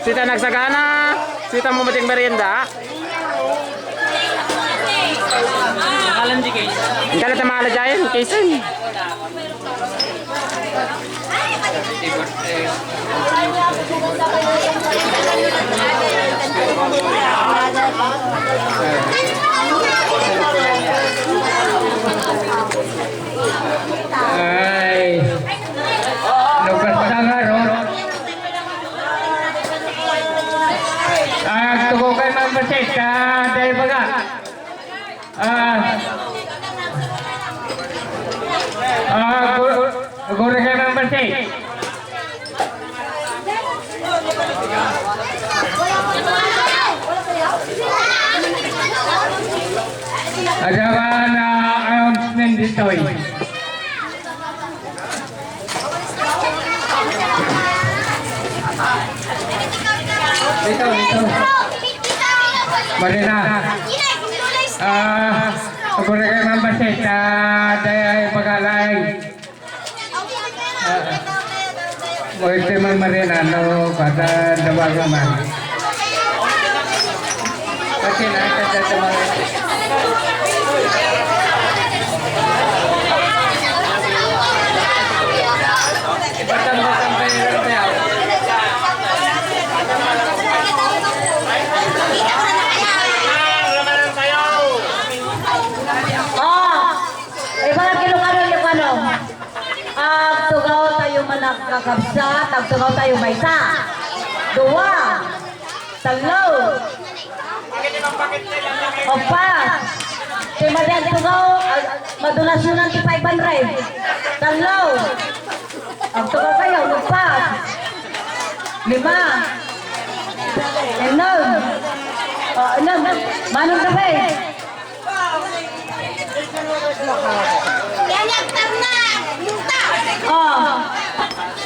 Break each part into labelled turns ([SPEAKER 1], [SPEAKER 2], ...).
[SPEAKER 1] Sita nagsagana. Sita mo mating merienda.
[SPEAKER 2] Alam di guys.
[SPEAKER 1] Kala tamala jayan, kaysan.
[SPEAKER 3] Ay, lugar sangaro. Tugo kay mambasit ka dahil baga. Guru kay mambasit. Ada mana announcement dito eh. Dito. Marina. Ako na kayo mambasit dahil pag-alay. Mohit man Marina, no, pada dabag naman. Kasi nakita sa mga batang-batang kayo tayo.
[SPEAKER 4] Tugaw tayo managkakabsa, tagtugaw tayo maysa. Dua, talo, opat, timadyan tugaw, madonasyonan ti 500. Talo, ang tugaw tayo, opat, lima, enom, manong gabi.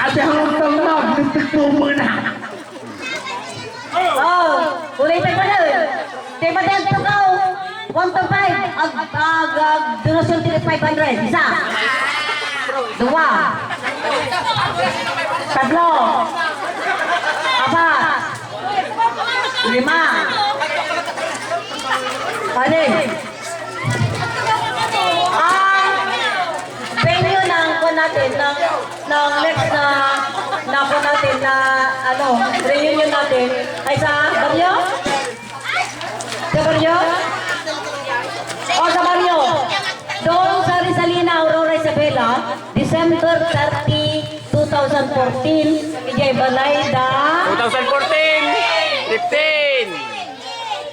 [SPEAKER 3] Ate hanggang na, nagtagtumo na.
[SPEAKER 4] Ulitin ko nun. Diba din tugaw? 1 to 5. Donasyon tili 500. Isa. Dua. Tatlo. Apat. Lima. Anin. Venue ng natin ng next na po natin na reunion natin ay sa Barrio? Sa Barrio? O sa Barrio? Doon sa Rizalina, Aurora, Isabela, December 30, 2014, Ijay Balayda.
[SPEAKER 1] 2014, 15.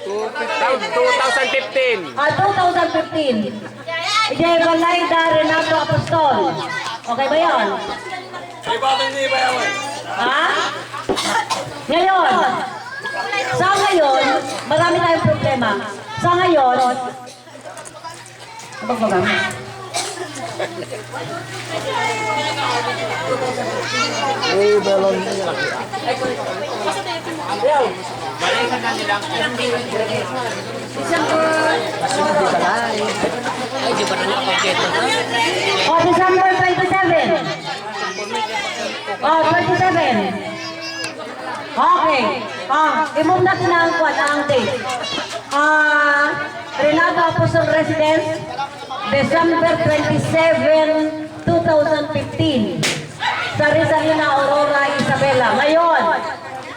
[SPEAKER 1] 2015.
[SPEAKER 4] 2015. Ijay Balayda, Renato Apostol. Okay ba yun? Ha? Ngayon, sa ngayon, marami tayong problema. Sa ngayon, December 27. 27. Okay. I-move natin ang date. Renato Apostol Residence, December 27, 2015. Sa Rizalina, Aurora, Isabela. Ngayon,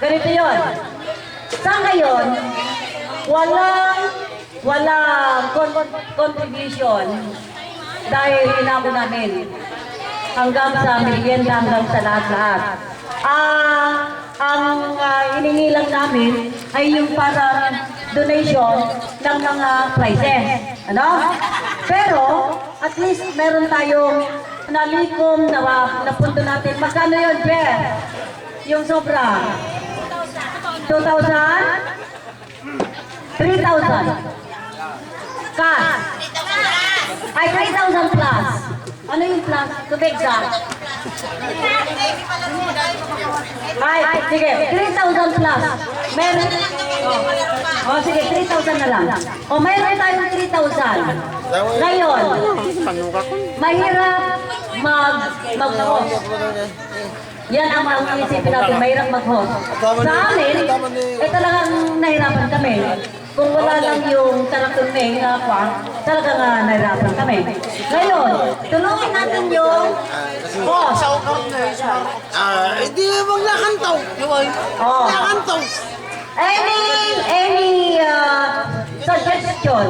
[SPEAKER 4] ganito yun. Sa ngayon, walang contribution dahil hinako namin hanggang sa merienda, hanggang sa lahat-lahat. Ang hiningi lang namin ay yung parang donation ng mga prizes. Pero, at least meron tayong nalikom na punto natin. Magkano yun, Jer? Yung sobra? 2,000? 3,000? Cash? Ay, 3,000 plus. Ano yung plus? To be exact. Ay, sige, 3,000 plus. Meron. Sige, 3,000 na lang. Meron tayong 3,000. Ngayon, mahirap mag-post Yan ang isipin natin, mahirap mag-host. Sa amin, talagang nahirapan kami. Kung wala lang yung tarakton na talagang nahirapan kami. Ngayon, tulungan natin yung host.
[SPEAKER 5] Hindi mo lakantaw.
[SPEAKER 4] Oh.
[SPEAKER 5] Lakantaw.
[SPEAKER 4] Any suggestion?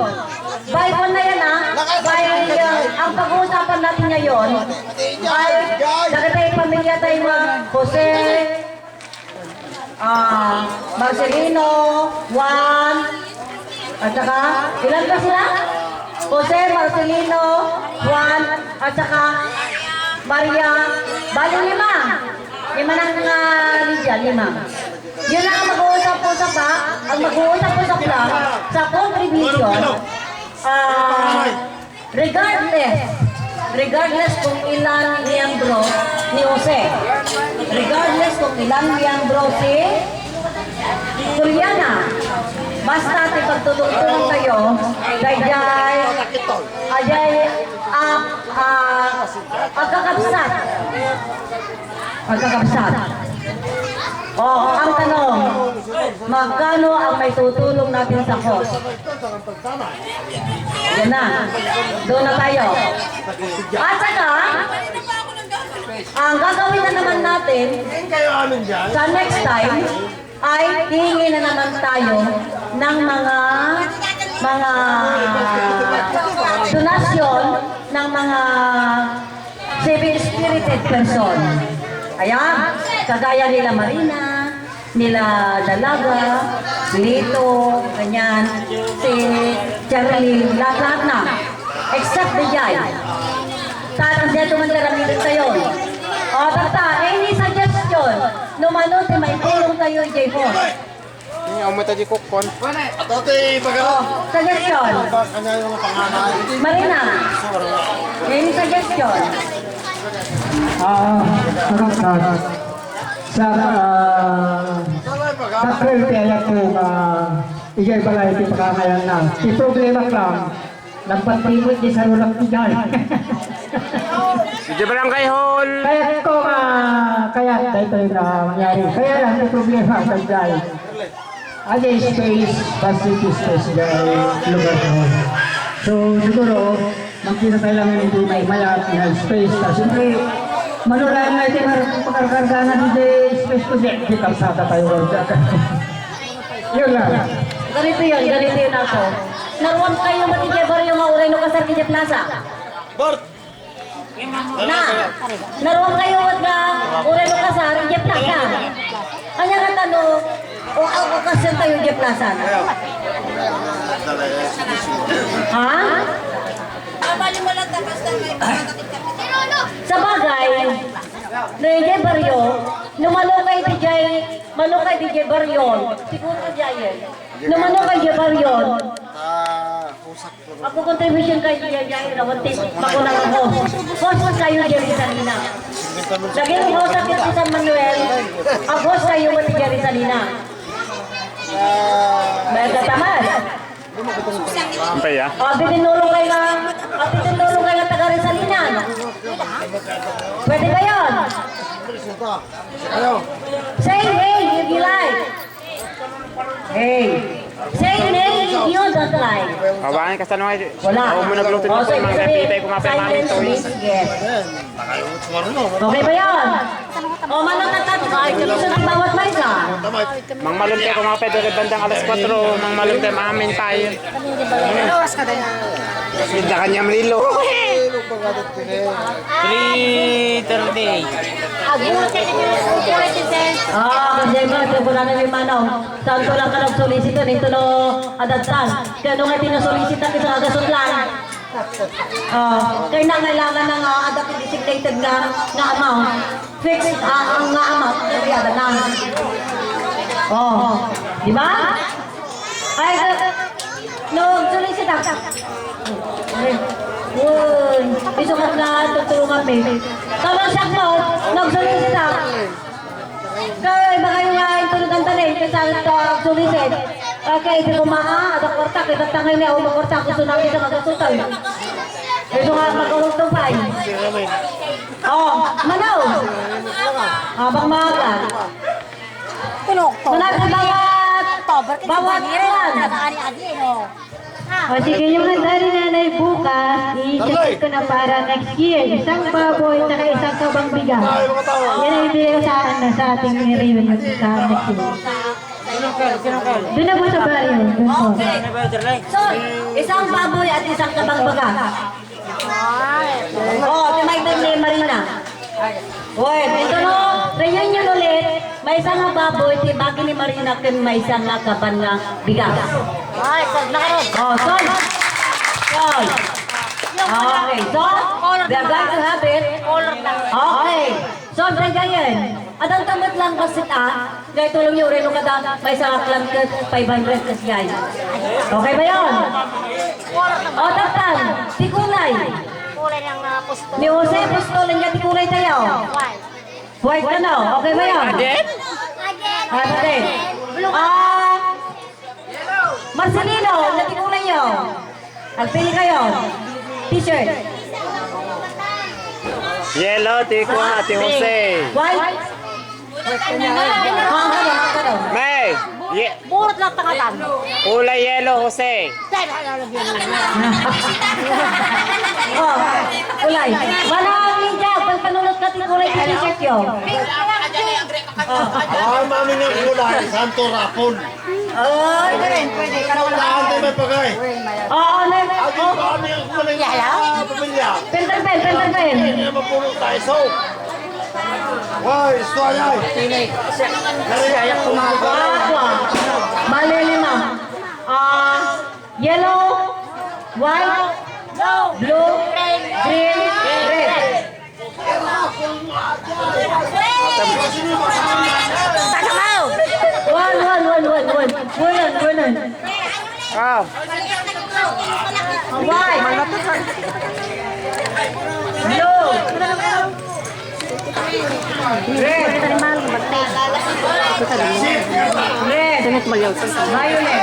[SPEAKER 4] By one na yan ang pag-uusapan natin ngayon ay nakatay pamilya tayo Jose, Marcelino, Juan, at saka, ilan ba sila? Jose, Marcelino, Juan, at saka Maria, bali 5. 5 ng Lydia, 5. Yun lang ang mag-uusap-usap ha. Ang mag-uusap-usap lang sa contribution, regardless kung ilan miyembro ni Jose, regardless kung ilan miyembro si Juliana, basta ipagtulong-tulong kayo, pagkakabsat. Ang tanong, magkano ang may tutulong natin sa host? Yan na. Doon na tayo. At saka, ang gagawin na naman natin sa next time ay hihingi na naman tayo ng mga donasyon ng mga civic-spirited person. Ayan, kagaya nila Marina, nila Dalaga, Lito, ganyan, si Charlie, lahat na. Except the Jai. Tatang siya tumandaramilin tayo. O, tata, any suggestion? Numanot, may tulong tayo, J4.
[SPEAKER 1] Ini ang mata di kokon.
[SPEAKER 5] Atote, pagano.
[SPEAKER 4] Suggestion.
[SPEAKER 5] Kanya yung panganay.
[SPEAKER 4] Marina, any suggestion?
[SPEAKER 3] Magandang sa April kaya po igay balay di pagkakayan na. I-problema lang, nagpatimot di sa lulak ni Jai.
[SPEAKER 1] Di barangay hall.
[SPEAKER 3] Kaya ko kaya tayo na mangyari. Kaya lang may problema sa Jai. Ada space, facility space Jai lugar ko. So siguro, magkita tayo lang hindi may mayat na space. Siyempre, manulayan na ito pagkarga na di space ko di kalsada tayo wala. Yun lang.
[SPEAKER 4] Ganito yun ako. Naruan kayo matigay baryo nga uray no kasar kaya plaza.
[SPEAKER 5] Bart!
[SPEAKER 4] Naruan kayo nga uray no kasar kaya plaza. Kanya nga tanong, o ako kasi tayo kaya plaza. Ha? Sa bagay, Reyes Barrio, lumalukay di Jay Baryon, siguro Jayen, lumalukay di Baryon, ako contribution kay Jay Rawantis, makulang ako, host kayo Jerry Salina. Lagi ng host at ito San Manuel, ang host kayo mati Jerry Salina. May katamad.
[SPEAKER 1] Apa ya?
[SPEAKER 4] Tinulong kayo nga taga Rizalinan. Pwede ba yun? Say hey if you like. Hey. Say nay if you don't like.
[SPEAKER 1] Kawain ka sa nung
[SPEAKER 4] Wala.
[SPEAKER 1] Ako mo nagluto
[SPEAKER 4] O,
[SPEAKER 1] ng
[SPEAKER 4] sige,
[SPEAKER 1] mga
[SPEAKER 4] sige.
[SPEAKER 1] kapitay ko mapamamin to.
[SPEAKER 4] Silence, yes. Okay ba yun? O, manatatat ka. Gusto ng bawat may ka.
[SPEAKER 1] Mang malunte ko mga pwede bandang alas 4. Mang malunte maamin tayo. Hindi kanya malilo.
[SPEAKER 2] 3:30.
[SPEAKER 4] Kasi ba, ito na namin manaw. Saan ko lang ka nagsolisito, nito no adagtan. Kaya nung itinusolisita kita nga gasutlan. Kaya nangailangan ng adapt designated nga amount. Fixed ang nga amount, kaya na. Di ba? Ay, nung solisita. Iso ka na tutulungan kami. Tama siya mo, nagsolisita. Kaya baka yung tulungan tanin, kasi sulisit. Kaya ito kumaa, ada kwarta, kita tangay niya, umakwarta, gusto namin sa magasutan. Ito nga, magulong to pa. Oh, manaw. Abang maaga. Manag na bawat yan.
[SPEAKER 6] O sige, yung handa ni Nanay bukas, i-check ko na para next year. Isang baboy, saka isang kabang bigas. Yan ang ibigay ko sa ating reunion sa next year. Doon na po sa baryo. Doon po.
[SPEAKER 4] So, isang baboy at isang kabang baga. Oh, timaitan ni Marina. Oy, ito no, reunion ulit. May isang nga baboy, tibagi ni Marina kin may isang nga kaban nga bigas.
[SPEAKER 7] Ay, sag na karon.
[SPEAKER 4] Oh, son. Son. Okay, so, we are going to have it. Okay. So, ganyan. At ang tamad lang kasi gaya tulong yung relo kada, may isang lang 500 kasi guys. Okay ba yun? O, tatan, tikulay.
[SPEAKER 7] Kulay ng pusto.
[SPEAKER 4] Ni Jose, gusto lang niya tikulay tayo.
[SPEAKER 7] Why?
[SPEAKER 4] White ka na, okay ba yun?
[SPEAKER 2] Again?
[SPEAKER 4] Again. Marcelino, natikulay nyo. Agpili kayo. T-shirt.
[SPEAKER 1] Yellow, Tiko, Ate Jose.
[SPEAKER 4] White. Hanggang.
[SPEAKER 1] May,
[SPEAKER 7] Burot lang tangatan.
[SPEAKER 1] kulay yellow, Jose.
[SPEAKER 4] Oh, kulay. Walang ninja. Pagpanulot ka tikulay t-shirt yun.
[SPEAKER 5] Ah, mami ng kulay, Santo Rapon.
[SPEAKER 4] Oh, ito rin. Pwede.
[SPEAKER 5] Saan tayo may pagay?
[SPEAKER 4] Oo,
[SPEAKER 5] Adi, mami ang kulay ng pamilya.
[SPEAKER 4] Penterpen, penterpen.
[SPEAKER 5] Hindi na mapulong tayo. So, why, istorya.
[SPEAKER 2] Ayak ko mga
[SPEAKER 4] Aqua. Bale lima. Yellow, white, blue, green, red.
[SPEAKER 7] Tagamaw!
[SPEAKER 4] One.
[SPEAKER 1] Oh,
[SPEAKER 4] White. Blue. Red. Red. Violet.